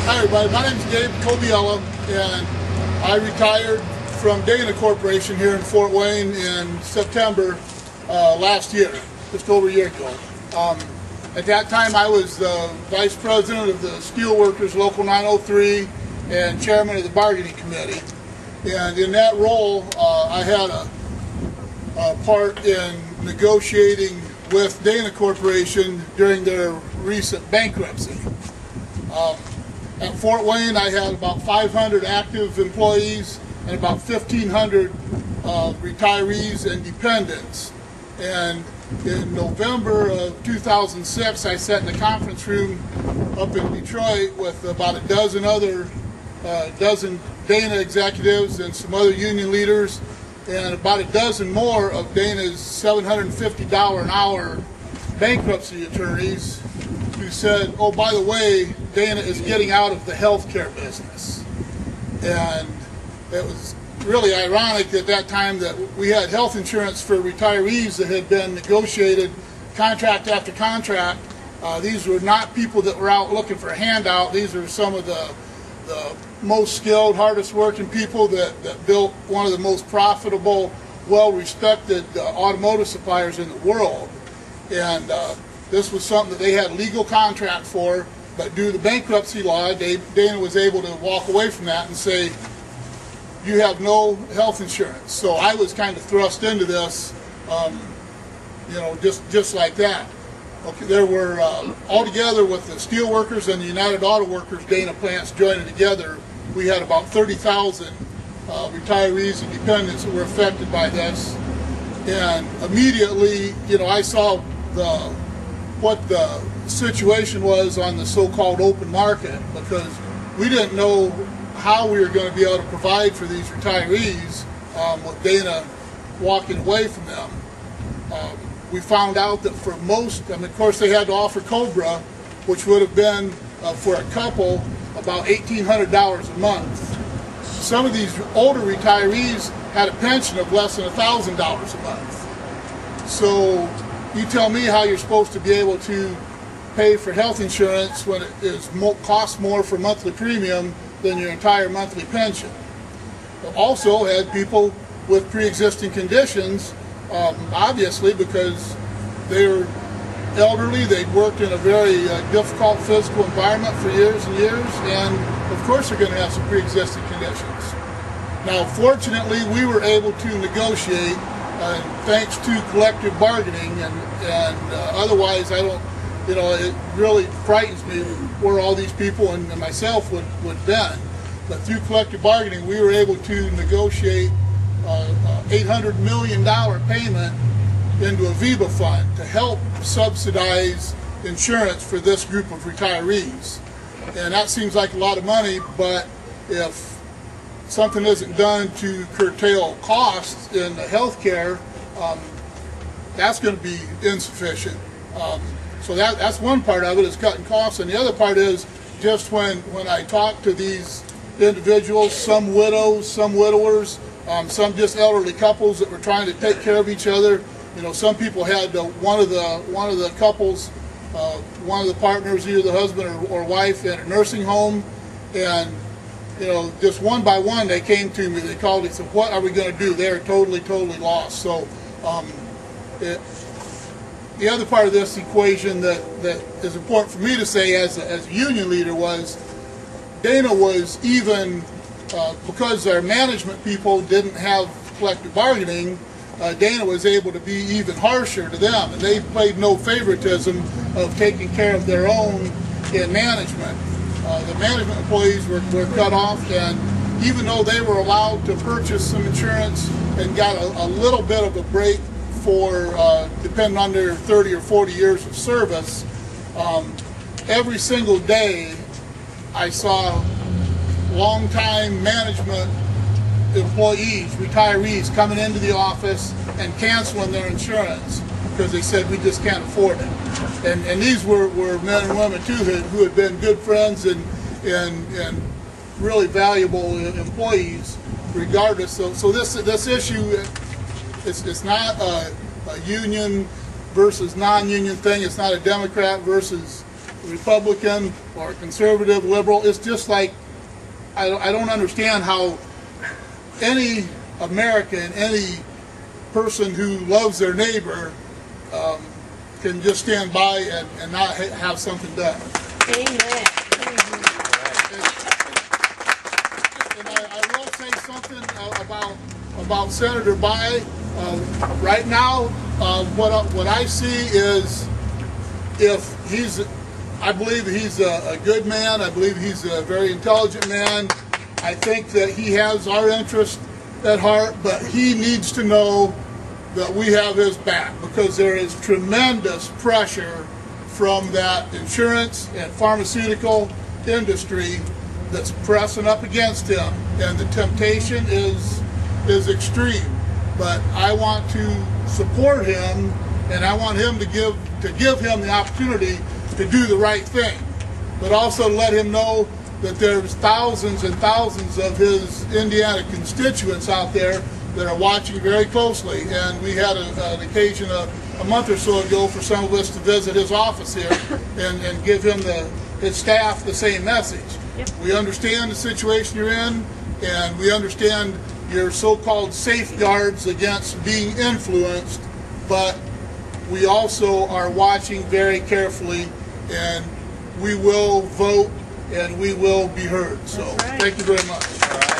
Hi everybody, my name is Gabe Cobiella, and I retired from Dana Corporation here in Fort Wayne in September last year, just over a year ago. At that time I was the Vice President of the Steelworkers Local 903 and Chairman of the Bargaining Committee. And in that role I had a part in negotiating with Dana Corporation during their recent bankruptcy. At Fort Wayne, I had about 500 active employees and about 1,500 retirees and dependents. And in November of 2006, I sat in the conference room up in Detroit with about a dozen Dana executives and some other union leaders, and about a dozen more of Dana's $750 an hour bankruptcy attorneys, who said, oh, by the way, Dana is getting out of the healthcare business. And it was really ironic at that time that we had health insurance for retirees that had been negotiated contract after contract. These were not people that were out looking for a handout. These are some of the most skilled, hardest working people that built one of the most profitable, well-respected automotive suppliers in the world. And this was something that they had legal contract for, but due to bankruptcy law, Dana was able to walk away from that and say, you have no health insurance. So I was kind of thrust into this, just like that. Okay, there were, altogether with the Steelworkers and the United Auto Workers Dana plants joining together, we had about 30,000 retirees and dependents that were affected by this. And immediately, I saw what the situation was on the so-called open market, because we didn't know how we were going to be able to provide for these retirees with Dana walking away from them. We found out that for most, of course they had to offer COBRA, which would have been for a couple about $1,800 a month. Some of these older retirees had a pension of less than $1,000 a month. So you tell me how you're supposed to be able to pay for health insurance when it costs more for monthly premium than your entire monthly pension. We also had people with pre-existing conditions, obviously because they were elderly, they'd worked in a very difficult physical environment for years and years, and of course they're going to have some pre-existing conditions. Now fortunately we were able to negotiate thanks to collective bargaining, and otherwise I don't, it really frightens me where all these people and myself would bend. But through collective bargaining we were able to negotiate $800 million payment into a VEBA fund to help subsidize insurance for this group of retirees. And that seems like a lot of money, but if something isn't done to curtail costs in the health care, that's going to be insufficient. So that's one part of it, is cutting costs, and the other part is just when I talk to these individuals, some widows, some widowers, some just elderly couples that were trying to take care of each other. Some people had one of the couples, one of the partners, either the husband or wife, in a nursing home, and just one by one they came to me. They called me and said, "What are we going to do?" They're totally lost. So the other part of this equation that is important for me to say as a union leader was, Dana was even, because our management people didn't have collective bargaining, Dana was able to be even harsher to them, and they played no favoritism of taking care of their own in management. The management employees were cut off, and even though they were allowed to purchase some insurance and got a little bit of a break for depending on their 30 or 40 years of service, every single day I saw long-time management employees, retirees, coming into the office and canceling their insurance because they said, we just can't afford it. And these were men and women too who had been good friends and really valuable employees regardless. So this issue, it's not a union versus non-union thing. It's not a Democrat versus Republican or conservative, liberal. It's just like, I don't understand how any American, any person who loves their neighbor can just stand by and not have something done. Amen. And I will say something about Senator Bayh. Right now, what I see is, I believe he's a good man. I believe he's a very intelligent man. I think that he has our interest at heart, but he needs to know that we have his back, because there is tremendous pressure from that insurance and pharmaceutical industry that's pressing up against him, and the temptation is extreme. But I want to support him, and I want him to give him the opportunity to do the right thing, but also let him know that there's thousands and thousands of his Indiana constituents out there that are watching very closely. And we had an occasion a month or so ago for some of us to visit his office here and give him his staff the same message. Yep. We understand the situation you're in, and we understand your so-called safeguards against being influenced, but we also are watching very carefully, and we will vote and we will be heard. So, That's right. Thank you very much.